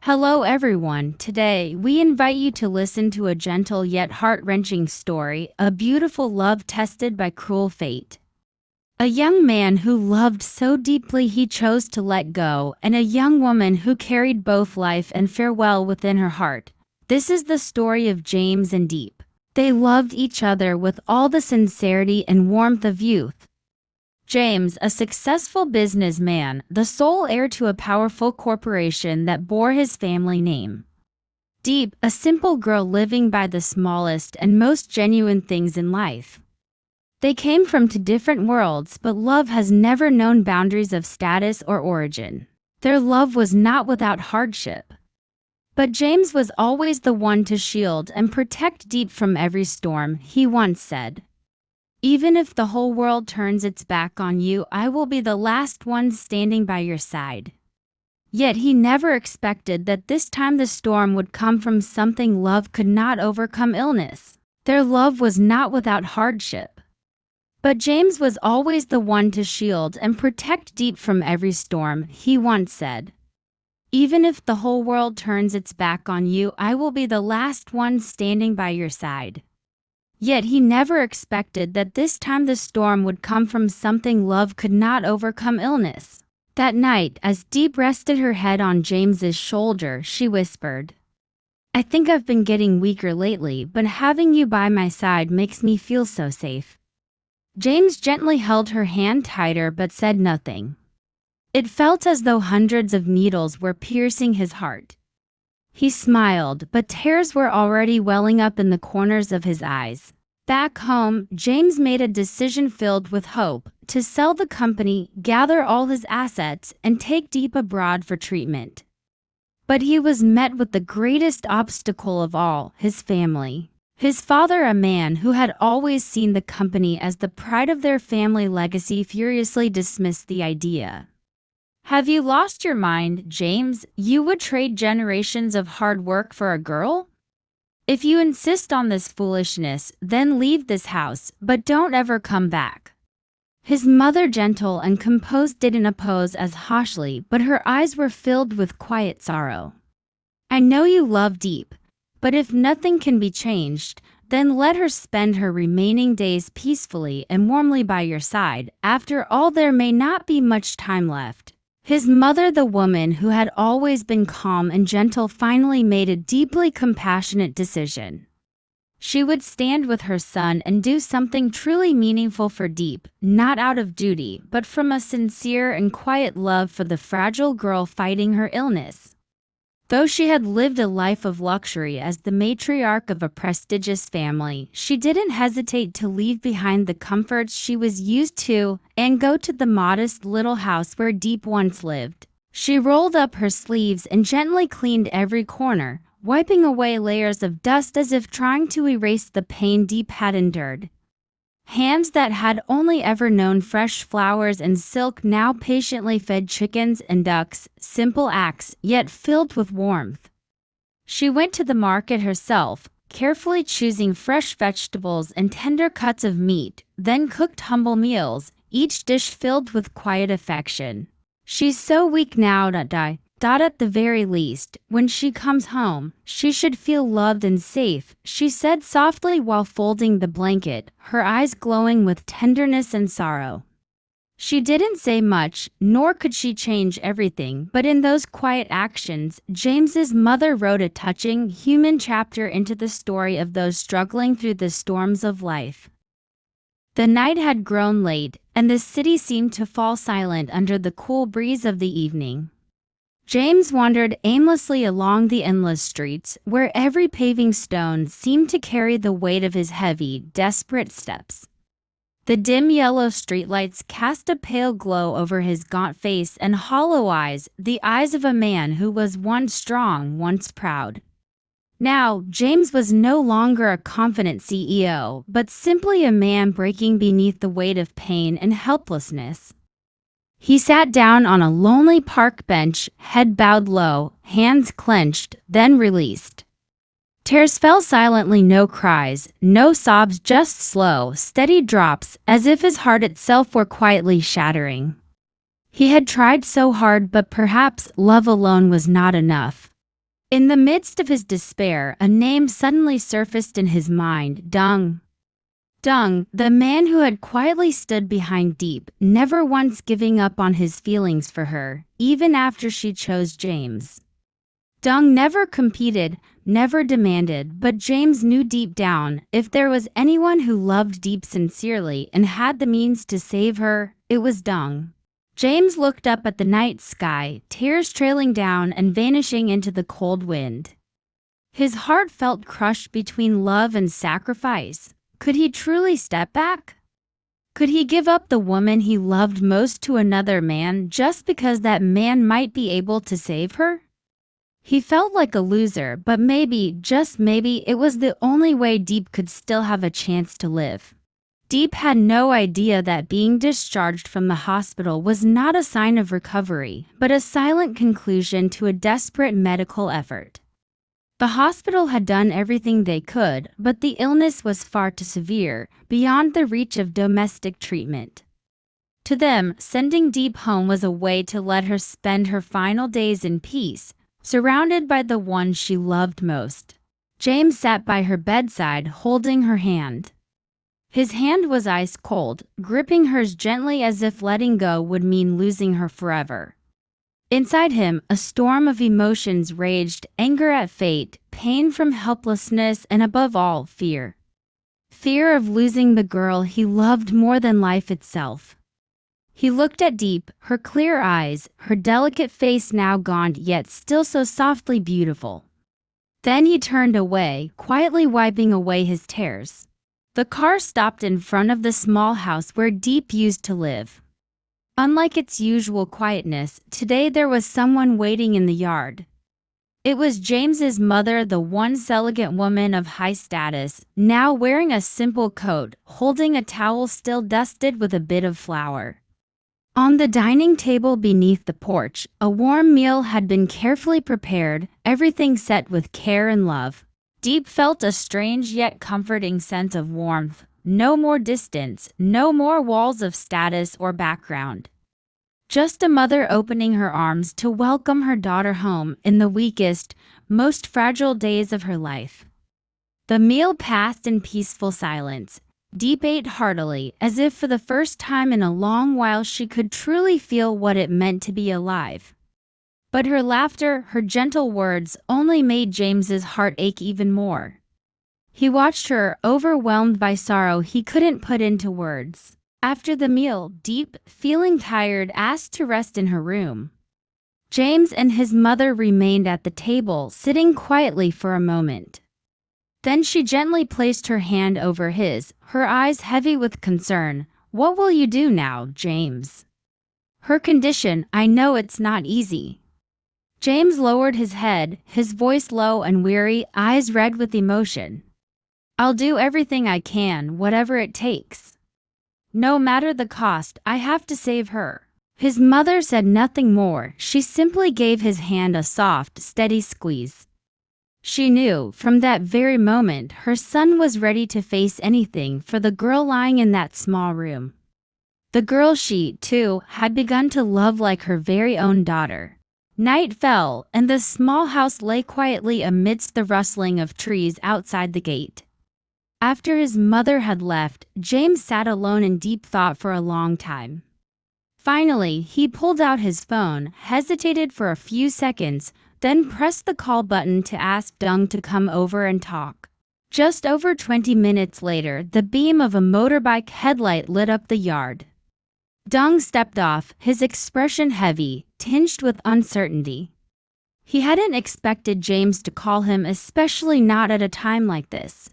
Hello, everyone. Today, we invite you to listen to a gentle yet heart-wrenching story, a beautiful love tested by cruel fate. A young man who loved so deeply he chose to let go, and a young woman who carried both life and farewell within her heart. This is the story of James and Diep. They loved each other with all the sincerity and warmth of youth. James, a successful businessman, the sole heir to a powerful corporation that bore his family name. Diep, a simple girl living by the smallest and most genuine things in life. They came from two different worlds, but love has never known boundaries of status or origin. Their love was not without hardship. But James was always the one to shield and protect Diep from every storm. He once said, "Even if the whole world turns its back on you, I will be the last one standing by your side." Yet he never expected that this time the storm would come from something love could not overcome: illness. Their love was not without hardship. But James was always the one to shield and protect Diep from every storm. He once said, "Even if the whole world turns its back on you, I will be the last one standing by your side." Yet he never expected that this time the storm would come from something love could not overcome: illness. That night, as Diep rested her head on James's shoulder, she whispered, "I think I've been getting weaker lately, but having you by my side makes me feel so safe." James gently held her hand tighter but said nothing. It felt as though hundreds of needles were piercing his heart. He smiled, but tears were already welling up in the corners of his eyes. Back home, James made a decision filled with hope: to sell the company, gather all his assets, and take Diep abroad for treatment. But he was met with the greatest obstacle of all: his family. His father, a man who had always seen the company as the pride of their family legacy, furiously dismissed the idea. "Have you lost your mind, James? You would trade generations of hard work for a girl? If you insist on this foolishness, then leave this house, but don't ever come back." His mother, gentle and composed, didn't oppose as harshly, but her eyes were filled with quiet sorrow. "I know you love Diep, but if nothing can be changed, then let her spend her remaining days peacefully and warmly by your side. After all, there may not be much time left." His mother, the woman who had always been calm and gentle, finally made a deeply compassionate decision. She would stand with her son and do something truly meaningful for Diep, not out of duty, but from a sincere and quiet love for the fragile girl fighting her illness. Though she had lived a life of luxury as the matriarch of a prestigious family, she didn't hesitate to leave behind the comforts she was used to and go to the modest little house where Diep once lived. She rolled up her sleeves and gently cleaned every corner, wiping away layers of dust as if trying to erase the pain Diep had endured. Hands that had only ever known fresh flowers and silk now patiently fed chickens and ducks, simple acts, yet filled with warmth. She went to the market herself, carefully choosing fresh vegetables and tender cuts of meat, then cooked humble meals, each dish filled with quiet affection. "She's so weak now to die. At the very least, when she comes home, she should feel loved and safe," she said softly while folding the blanket, her eyes glowing with tenderness and sorrow. She didn't say much, nor could she change everything, but in those quiet actions, James's mother wrote a touching, human chapter into the story of those struggling through the storms of life. The night had grown late, and the city seemed to fall silent under the cool breeze of the evening. James wandered aimlessly along the endless streets, where every paving stone seemed to carry the weight of his heavy, desperate steps. The dim yellow streetlights cast a pale glow over his gaunt face and hollow eyes, the eyes of a man who was once strong, once proud. Now, James was no longer a confident CEO, but simply a man breaking beneath the weight of pain and helplessness. He sat down on a lonely park bench, head bowed low, hands clenched, then released. Tears fell silently, no cries, no sobs, just slow, steady drops, as if his heart itself were quietly shattering. He had tried so hard, but perhaps love alone was not enough. In the midst of his despair, a name suddenly surfaced in his mind: Dung. Dung, the man who had quietly stood behind Diep, never once giving up on his feelings for her, even after she chose James. Dung never competed, never demanded, but James knew deep down, if there was anyone who loved Diep sincerely and had the means to save her, it was Dung. James looked up at the night sky, tears trailing down and vanishing into the cold wind. His heart felt crushed between love and sacrifice. Could he truly step back? Could he give up the woman he loved most to another man just because that man might be able to save her? He felt like a loser, but maybe, just maybe, it was the only way Diep could still have a chance to live. Diep had no idea that being discharged from the hospital was not a sign of recovery, but a silent conclusion to a desperate medical effort. The hospital had done everything they could, but the illness was far too severe, beyond the reach of domestic treatment. To them, sending Diep home was a way to let her spend her final days in peace, surrounded by the one she loved most. James sat by her bedside, holding her hand. His hand was ice cold, gripping hers gently as if letting go would mean losing her forever. Inside him, a storm of emotions raged: anger at fate, pain from helplessness, and above all, fear. Fear of losing the girl he loved more than life itself. He looked at Diep, her clear eyes, her delicate face now gaunt yet still so softly beautiful. Then he turned away, quietly wiping away his tears. The car stopped in front of the small house where Diep used to live. Unlike its usual quietness, today there was someone waiting in the yard. It was James's mother, the once elegant woman of high status, now wearing a simple coat, holding a towel still dusted with a bit of flour. On the dining table beneath the porch, a warm meal had been carefully prepared, everything set with care and love. Diep felt a strange yet comforting sense of warmth. No more distance, no more walls of status or background. Just a mother opening her arms to welcome her daughter home in the weakest, most fragile days of her life. The meal passed in peaceful silence. Diep ate heartily, as if for the first time in a long while she could truly feel what it meant to be alive. But her laughter, her gentle words, only made James's heart ache even more. He watched her, overwhelmed by sorrow he couldn't put into words. After the meal, Diep, feeling tired, asked to rest in her room. James and his mother remained at the table, sitting quietly for a moment. Then she gently placed her hand over his, her eyes heavy with concern. "What will you do now, James? Her condition, I know it's not easy." James lowered his head, his voice low and weary, eyes red with emotion. "I'll do everything I can, whatever it takes. No matter the cost, I have to save her." His mother said nothing more. She simply gave his hand a soft, steady squeeze. She knew, from that very moment, her son was ready to face anything for the girl lying in that small room. The girl she, too, had begun to love like her very own daughter. Night fell, and the small house lay quietly amidst the rustling of trees outside the gate. After his mother had left, James sat alone in deep thought for a long time. Finally, he pulled out his phone, hesitated for a few seconds, then pressed the call button to ask Dung to come over and talk. Just over 20 minutes later, the beam of a motorbike headlight lit up the yard. Dung stepped off, his expression heavy, tinged with uncertainty. He hadn't expected James to call him, especially not at a time like this.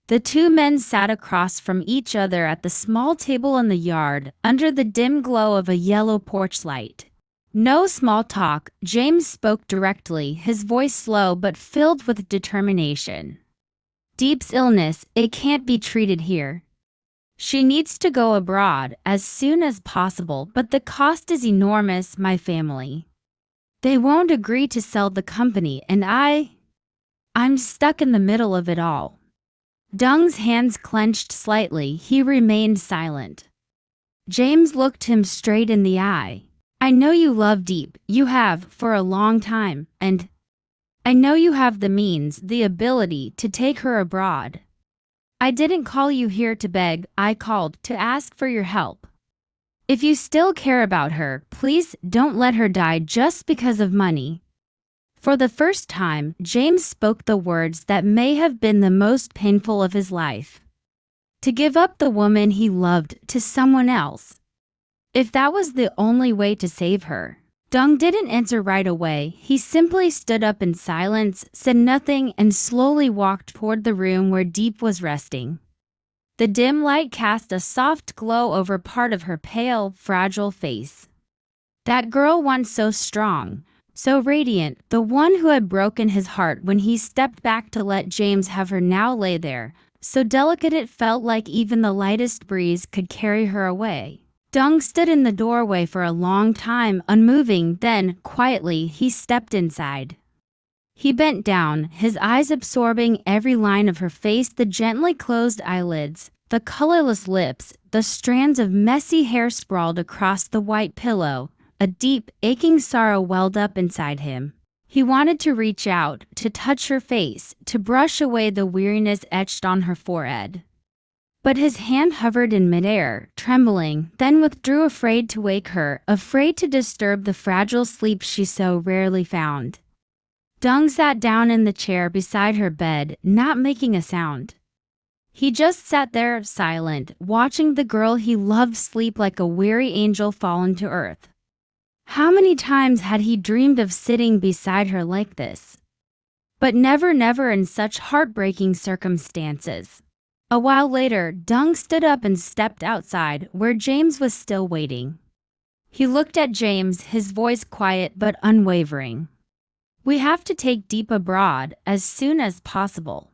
The two men sat across from each other at the small table in the yard, under the dim glow of a yellow porch light. No small talk, James spoke directly, his voice slow but filled with determination. "Diep's illness, it can't be treated here. She needs to go abroad as soon as possible, but the cost is enormous, my family. They won't agree to sell the company, and I'm stuck in the middle of it all." Dung's hands clenched slightly. He remained silent. James looked him straight in the eye. "I know you love Diep. You have, for a long time, and I know you have the means, the ability to take her abroad. I didn't call you here to beg, I called to ask for your help. If you still care about her, please don't let her die just because of money." For the first time, James spoke the words that may have been the most painful of his life. To give up the woman he loved to someone else. If that was the only way to save her. Dung didn't answer right away. He simply stood up in silence, said nothing, and slowly walked toward the room where Diep was resting. The dim light cast a soft glow over part of her pale, fragile face. That girl once so strong, so radiant, the one who had broken his heart when he stepped back to let James have her, now lay there, so delicate it felt like even the lightest breeze could carry her away. Dung stood in the doorway for a long time, unmoving, then, quietly, he stepped inside. He bent down, his eyes absorbing every line of her face, the gently closed eyelids, the colorless lips, the strands of messy hair sprawled across the white pillow. A deep, aching sorrow welled up inside him. He wanted to reach out, to touch her face, to brush away the weariness etched on her forehead. But his hand hovered in midair, trembling, then withdrew, afraid to wake her, afraid to disturb the fragile sleep she so rarely found. Dung sat down in the chair beside her bed, not making a sound. He just sat there, silent, watching the girl he loved sleep like a weary angel fallen to earth. How many times had he dreamed of sitting beside her like this? But never in such heartbreaking circumstances. A while later, Dung stood up and stepped outside, where James was still waiting. He looked at James, his voice quiet but unwavering. "We have to take Diep abroad as soon as possible.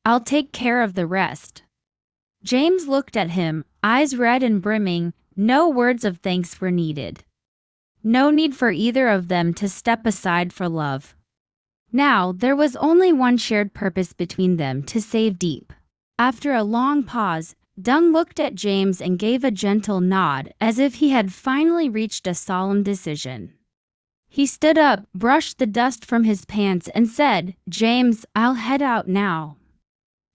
I'll take care of the rest." James looked at him, eyes red and brimming. No words of thanks were needed. No need for either of them to step aside for love. Now, there was only one shared purpose between them: to save Diep. After a long pause, Dung looked at James and gave a gentle nod, as if he had finally reached a solemn decision. He stood up, brushed the dust from his pants, and said, "James, I'll head out now.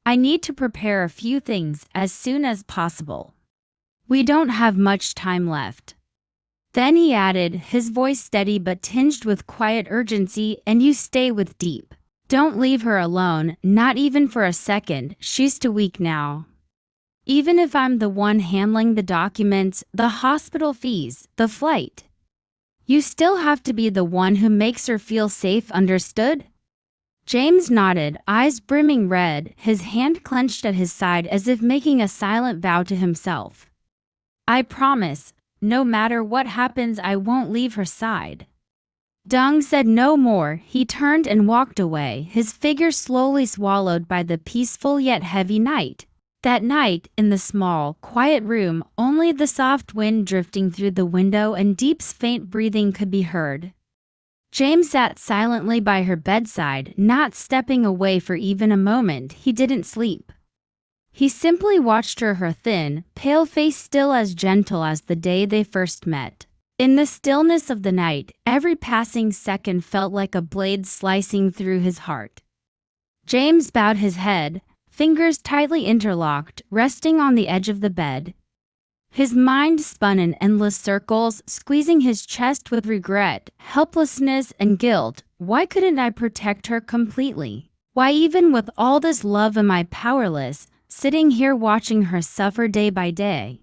I need to prepare a few things as soon as possible. We don't have much time left." Then he added, his voice steady but tinged with quiet urgency, "And you stay with Diep. Don't leave her alone, not even for a second. She's too weak now. Even if I'm the one handling the documents, the hospital fees, the flight, you still have to be the one who makes her feel safe, understood?" James nodded, eyes brimming red, his hand clenched at his side as if making a silent vow to himself. "I promise, no matter what happens, I won't leave her side." Dung said no more. He turned and walked away, his figure slowly swallowed by the peaceful yet heavy night. That night, in the small, quiet room, only the soft wind drifting through the window and Diep's faint breathing could be heard. James sat silently by her bedside, not stepping away for even a moment. He didn't sleep. He simply watched her thin, pale face still as gentle as the day they first met. In the stillness of the night, every passing second felt like a blade slicing through his heart. James bowed his head, fingers tightly interlocked, resting on the edge of the bed. His mind spun in endless circles, squeezing his chest with regret, helplessness, and guilt. Why couldn't I protect her completely? Why, even with all this love, am I powerless, sitting here watching her suffer day by day?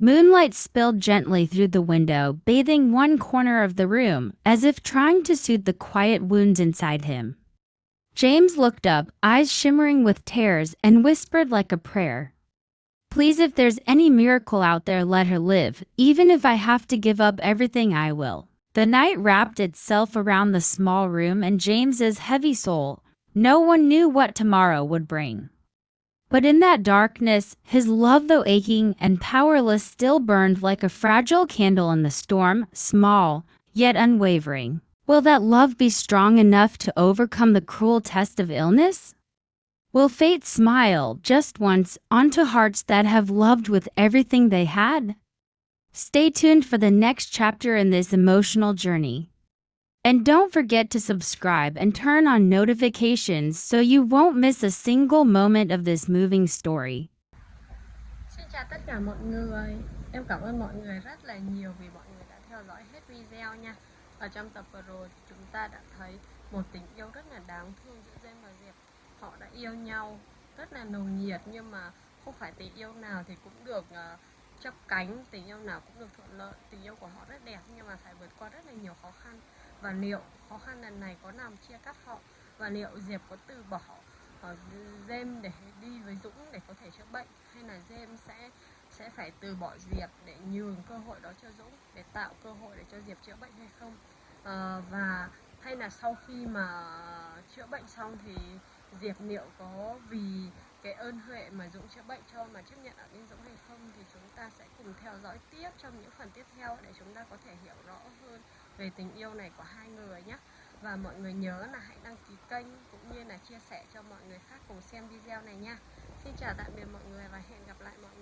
Moonlight spilled gently through the window, bathing one corner of the room, as if trying to soothe the quiet wounds inside him. James looked up, eyes shimmering with tears, and whispered like a prayer, "Please, if there's any miracle out there, let her live. Even if I have to give up everything, I will." The night wrapped itself around the small room and James's heavy soul. No one knew what tomorrow would bring. But in that darkness, his love, though aching and powerless, still burned like a fragile candle in the storm, small, yet unwavering. Will that love be strong enough to overcome the cruel test of illness? Will fate smile, just once, onto hearts that have loved with everything they had? Stay tuned for the next chapter in this emotional journey. And don't forget to subscribe and turn on notifications so you won't miss a single moment of this moving story. Xin chào tất cả mọi người. Em cảm ơn mọi người rất là nhiều vì mọi người đã theo dõi hết video nha. Ở trong tập vừa rồi thì chúng ta đã thấy một tình yêu rất là đáng thương giữa Dung và Diệp. Họ đã yêu nhau rất là nồng nhiệt, nhưng mà không phải tình yêu nào thì cũng được chắp cánh, tình yêu nào cũng được thuận lợi. Tình yêu của họ rất đẹp nhưng mà phải vượt qua rất là nhiều khó khăn. Và liệu khó khăn lần này có làm chia cắt họ, và liệu Diệp có từ bỏ Diệp để đi với Dũng để có thể chữa bệnh, hay là Diệp sẽ phải từ bỏ Diệp để nhường cơ hội đó cho Dũng, để tạo cơ hội để cho Diệp chữa bệnh hay không. Và hay là sau khi mà chữa bệnh xong thì Diệp liệu có vì cái ơn huệ mà Dũng chữa bệnh cho mà chấp nhận ở bên Dũng hay không, thì chúng ta sẽ cùng theo dõi tiếp trong những phần tiếp theo để chúng ta có thể hiểu rõ hơn về tình yêu này của hai người nhé. Và mọi người nhớ là hãy đăng ký kênh cũng như là chia sẻ cho mọi người khác cùng xem video này nha. Xin chào tạm biệt mọi người và hẹn gặp lại mọi người.